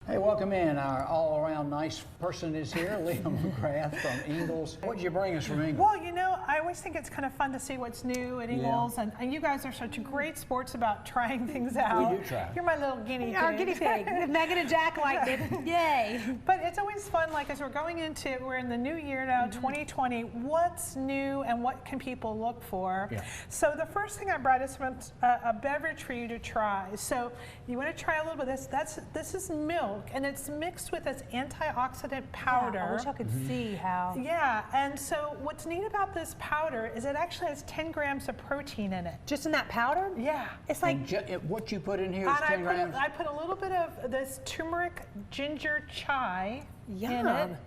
Hey, welcome in. Our all-around nice person is here, LEAH McGrath from INGLES. What did you bring us from INGLES? Well, you know, I always think it's kind of fun to see what's new at INGLES, and you guys are such great sports about trying things out. We do try. You're my little guinea pig. Our guinea pig. Megan and Jack liked it. Yay. But it's always fun, like as we're going into, we're in the new year now, 2020, what's new and what can people look for? Yeah. So the first thing I brought is a beverage for you to try. So you want to try a little bit of this. This is milk, and it's mixed with this antioxidant powder. Yeah, I wish I could see how. Yeah, and so what's neat about this powder is it actually has 10 grams of protein in it. Just in that powder? Yeah. It's like, what you put in here is 10 grams? I put a little bit of this turmeric ginger chai in Yum. it.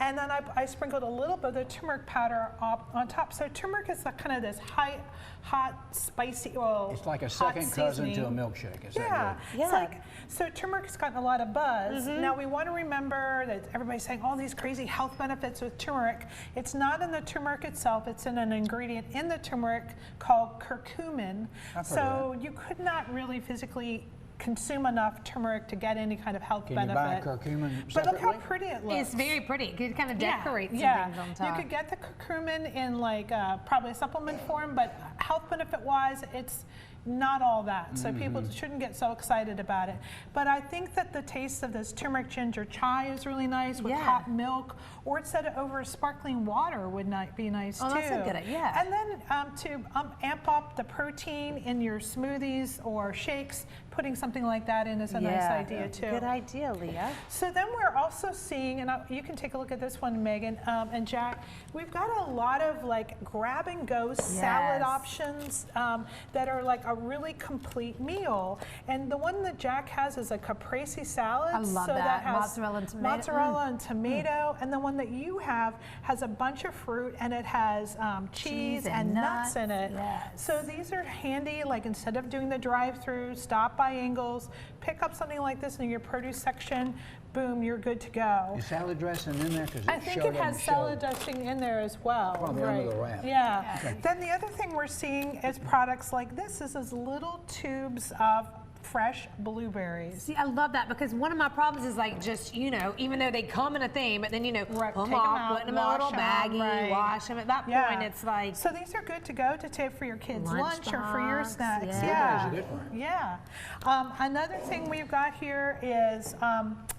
And then I sprinkled a little bit of the turmeric powder on top. So turmeric is kind of this hot, spicy, It's like a second cousin to a milkshake. Is that good? It's like, so turmeric's gotten a lot of buzz. Now we want to remember that everybody's saying all these crazy health benefits with turmeric. It's not in the turmeric itself. It's in an ingredient in the turmeric called curcumin. So you could not really physically consume enough turmeric to get any kind of health benefit. Can you buy curcumin separately? But look how pretty it looks. it's very pretty. You could kind of decorate some things on top. You could get the curcumin in like probably a supplement form, but health benefit wise, it's not all that. So people shouldn't get so excited about it. But I think that the taste of this turmeric ginger chai is really nice with hot milk, or set it over sparkling water would be nice too. Oh, that's a good idea. And then to amp up the protein in your smoothies or shakes, putting something like that in is a nice idea too. Good idea, Leah. So then we're also seeing, and you can take a look at this one, Megan and Jack, we've got a lot of like grab and go salad options that are like a really complete meal. And the one that Jack has is a caprese salad. I love that has mozzarella and tomato. Mozzarella and tomato. And the one that you have has a bunch of fruit, and it has cheese and nuts in it. Yes. So these are handy, like instead of doing the drive-through, stop by INGLES, pick up something like this in your produce section, boom, you're good to go. Is salad dressing in there? I think it has salad dressing in there as well. Probably under the wrap. Yeah. Okay. Then the other thing we're seeing is products like this. This is little tubes of fresh blueberries. See, I love that, because one of my problems is like just, you know, even though they come in a thing, but then, you know, pull them off, put them in a little baggie, wash them. At that point, it's like. So these are good to go to take for your kids' lunch or for your snacks. Yeah. Blueberries are good for you. Yeah. Another thing we've got here is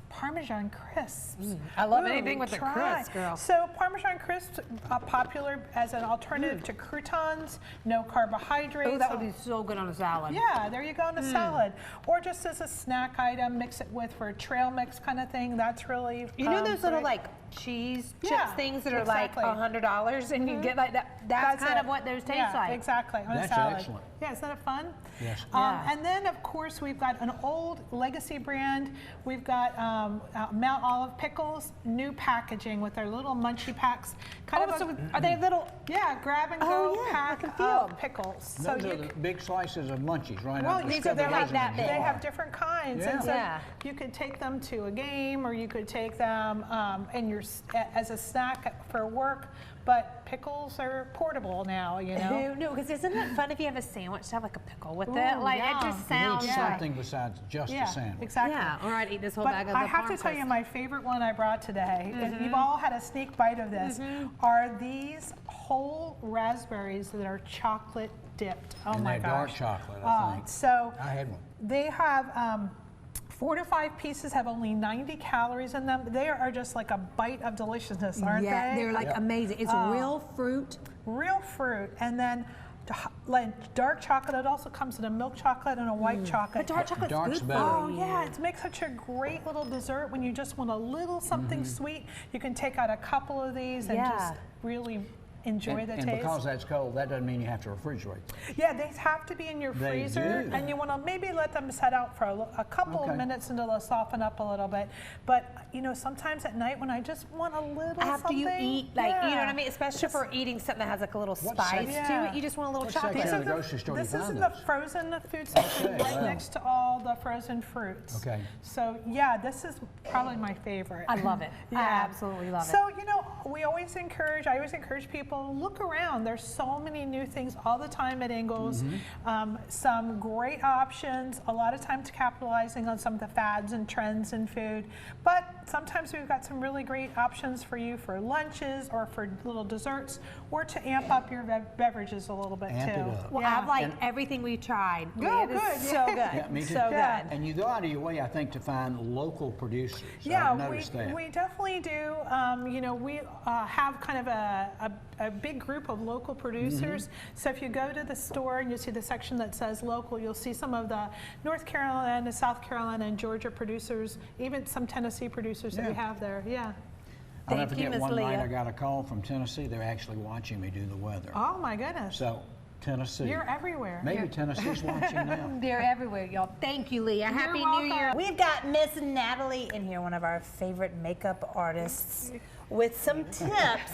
Parmesan crisps. I love anything with the crisp, girl. So Parmesan crisps are popular as an alternative to croutons, no carbohydrates. Oh, that would be so good on a salad. Yeah, there you go on a salad. Or just as a snack item, mix it with for a trail mix kind of thing. That's really You know those little like cheese chips things that are like $100 and you get like that. That's kind of what those taste like. Exactly, on a salad. That's excellent. Yeah, isn't that fun? Yes. And then, of course, we've got an old legacy brand. We've got Mount Olive pickles, new packaging with their little munchie packs. Are they little? Yeah, grab and go pack of pickles. Those are the big slices of munchies, right? Well, they're like that big. They have have different kinds, and so you could take them to a game, or you could take them as a snack for work. But pickles are portable now, you know. No, because isn't it fun if you have a sandwich to have like a pickle with it? Like it just sounds. You need something besides just a sandwich. Exactly. Yeah, or I'd eat this whole bag of the I have to tell you, my favorite one I brought today, and you've all had a sneak bite of this, are these whole raspberries that are chocolate dipped. Oh my gosh. Dark chocolate, I think. So I had one. they have 4 to 5 pieces have only 90 calories in them. They are just like a bite of deliciousness, aren't they? Yeah, they're like amazing. It's real fruit. Real fruit. And then like dark chocolate, it also comes in a milk chocolate and a white chocolate. But dark chocolate's good. better. Oh yeah, it makes such a great little dessert when you just want a little something sweet. You can take out a couple of these and just really enjoy the taste. And because that's cold, that doesn't mean you have to refrigerate. Yeah, they have to be in your freezer, and you want to maybe let them set out for a couple of minutes until they'll soften up a little bit. But you know, sometimes at night when I just want a little after something, you eat, like you know what I mean, especially for eating something that has like a little spice to it, you just want a little chocolate. Section of the grocery store This you is find in the those? frozen food section right next to all all the frozen fruits. Okay. So yeah, this is probably my favorite. I love it. Yeah. I absolutely love it. So, you know, I always encourage people, look around. There's so many new things all the time at Ingles. Some great options, a lot of times capitalizing on some of the fads and trends in food. But sometimes we've got some really great options for you for lunches or for little desserts, or to amp up your beverages a little bit Amp it too. up. Well, I've liked everything we've tried. Oh, It is good, so good. Yeah, me too. So good. And you go out of your way, I think, to find local producers. Yeah, I've noticed that. we definitely do. You know, we have kind of a big group of local producers. So if you go to the store and you see the section that says local, you'll see some of the North Carolina, South Carolina, and Georgia producers, even some Tennessee producers that we have there. Yeah. I'll never Thank you, forget Miss one night Leah. I got a call from Tennessee. They're actually watching me do the weather. Oh my goodness. So, Tennessee. You're everywhere. Maybe Tennessee's watching now. They're everywhere, y'all. Thank you, Leah. Happy New welcome. Year. We've got Miss Natalie in here, one of our favorite makeup artists, with some tips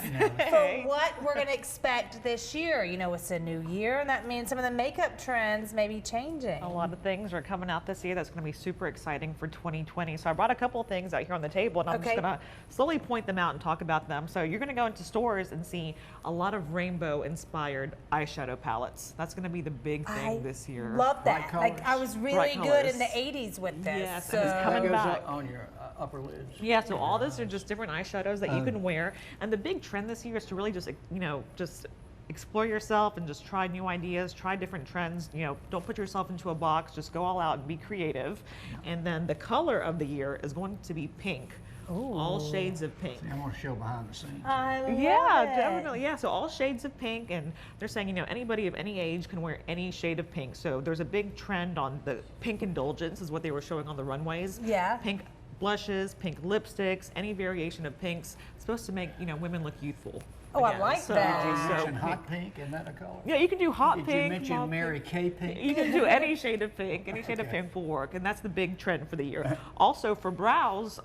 for what we're going to expect this year. You know, it's a new year, and that means some of the makeup trends may be changing. A lot of things are coming out this year that's going to be super exciting for 2020. So I brought a couple of things out here on the table, and I'm just going to slowly point them out and talk about them. So you're going to go into stores and see a lot of rainbow-inspired eyeshadow palettes. That's going to be the big thing this year. Love that. Bright Like, I was really Bright good in the colors. 80s with this. Yes, so. and it's coming That goes back. on your upper lids. Yeah, so all this are just different eyeshadows that you can wear. And the big trend this year is to really just, you know, just explore yourself and just try new ideas, try different trends. You know, don't put yourself into a box, just go all out and be creative. And then the color of the year is going to be pink. All shades of pink. I want to show behind the scenes. I love Yeah, it. definitely. Yeah, so all shades of pink, and they're saying, you know, anybody of any age can wear any shade of pink. So there's a big trend on the pink indulgence, is what they were showing on the runways. Yeah. Pink blushes, pink lipsticks, any variation of pinks. It's supposed to make, you know, women look youthful. Oh, I again. like So- that. Did you so mention hot pink? Isn't that a color? yeah, you can do hot Did pink. you mention mauve Mary pink. Kay pink? You can do any shade of pink. Any shade of pink will work, and that's the big trend for the year. Also for brows,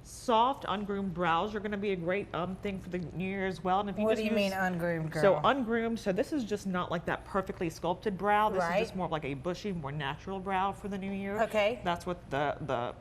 soft, ungroomed brows are going to be a great thing for the new year as well. And if you What just do you use, mean ungroomed, girl? So ungroomed. So this is just not like that perfectly sculpted brow. This Right. is just more of like a bushy, more natural brow for the new year. Okay. That's what the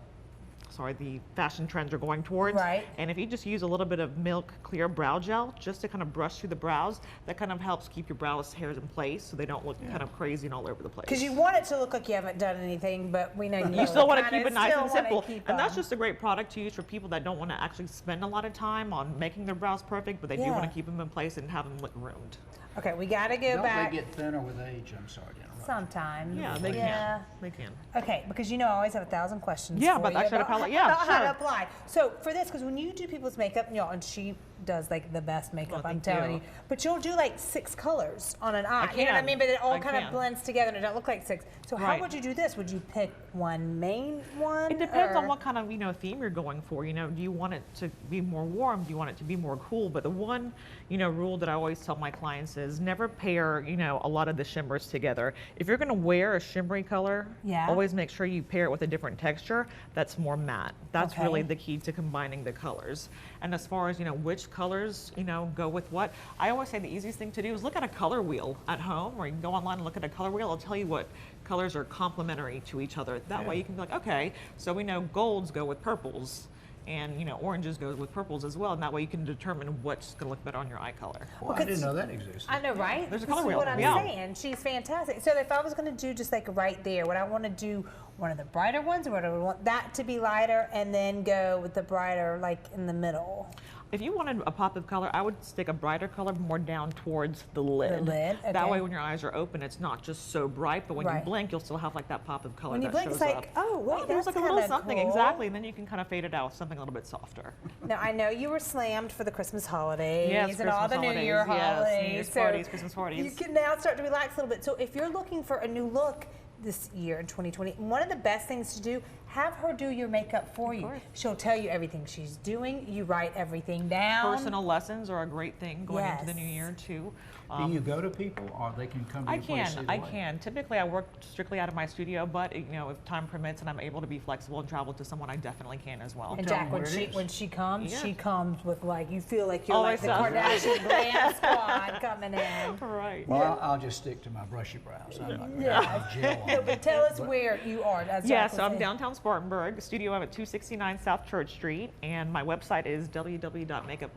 fashion trends are going towards. Right. And if you just use a little bit of milk clear brow gel just to kind of brush through the brows, that kind of helps keep your brows hairs in place so they don't look kind of crazy and all over the place. Because you want it to look like you haven't done anything, but we know You still want to kinda keep it nice still and wanna simple. keep And that's them. just a great product to use for people that don't want to actually spend a lot of time on making their brows perfect, but they do Yeah. want to keep them in place and have them look groomed. Okay, we got to go Don't back. they get thinner with age? I'm sorry to interrupt. Sometimes. Yeah, they Yeah. can. They can. Okay, because you know I always have 1,000 questions. Yeah, for about you the eyeshadow about palette. Yeah, about how to sure. apply. So for this, because when you do people's makeup, you know, and she does like the best makeup, Oh, I'm thank telling you. you. But you'll do like 6 colors on an eye. You know what I can. mean? But it all I kind of can. blends together and it don't look like 6. So how Right. would you do this? Would you pick one main one? It depends on or- what kind of, you know, theme you're going for. You know, do you want it to be more warm? Do you want it to be more cool? But the one, you know, rule that I always tell my clients is never pair, you know, a lot of the shimmers together. If you're going to wear a shimmery color, Yeah. always make sure you pair it with a different texture that's more matte. That's really Okay. the key to combining the colors. And as far as, you know, which colors, you know, go with what, I always say the easiest thing to do is look at a color wheel at home, or you can go online and look at a color wheel. It'll tell you what colors are complementary to each other. That way you can be like, okay, so we know golds go with purples, and, you know, oranges go with purples as well, and that way you can determine what's going to look better on your eye color. Well, I didn't know that existed. I know, right? There's a This color is wheel, what I'm yeah. saying. She's fantastic. So if I was going to do just like right there, would I want to do one of the brighter ones, or would I want that to be lighter and then go with the brighter like in the middle? If you wanted a pop of color, I would stick a brighter color more down towards the lid. The lid, That okay. way when your eyes are open, it's not just so bright, but when Right. you blink, you'll still have like that pop of color When you that blink, shows it's like, up. oh, wait, there's that's like a little kinda something, cool. exactly, and then you can kind of fade it out with something a little bit softer. Now I know you were slammed for the Christmas holidays Yes, and all the Christmas New Year holidays, yes, holidays. New Year's so parties, Christmas parties. You can now start to relax a little bit. So if you're looking for a new look this year in 2020, one of the best things to do, have her do your makeup for you. course. She'll tell you everything she's doing. You write everything down. Personal lessons are a great thing going into the new Yes. year too. Do you go to people, or they can come to I your place? can, either I way? can. Typically, I work strictly out of my studio, but if time permits and I'm able to be flexible and travel to someone, I definitely can as well. And Tell Jack, them when where it is. she comes, Yeah. she comes with like, you feel like you're Always like the does. Kardashian glam squad coming in. Right. Well, I'll just stick to my brushy brows. I'm not going to Yeah. gel on No, them. but tell us where you are. As Yeah, Jack was so I'm saying. downtown Spartanburg. Studio I'm at 269 South Church Street, and my website is www.makeupbymarzuka.com.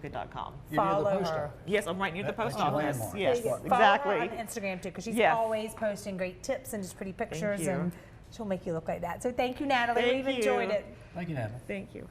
You're near the Follow post her. office. Yes, I'm right near the That's post your office. landmark. Yes, That's what- Follow her exactly. on Instagram too, because she's Yes. always posting great tips and just pretty pictures, you. and she'll make you look like that. So thank you, Natalie. Thank We've enjoyed you. it. Thank you, Natalie. Thank you.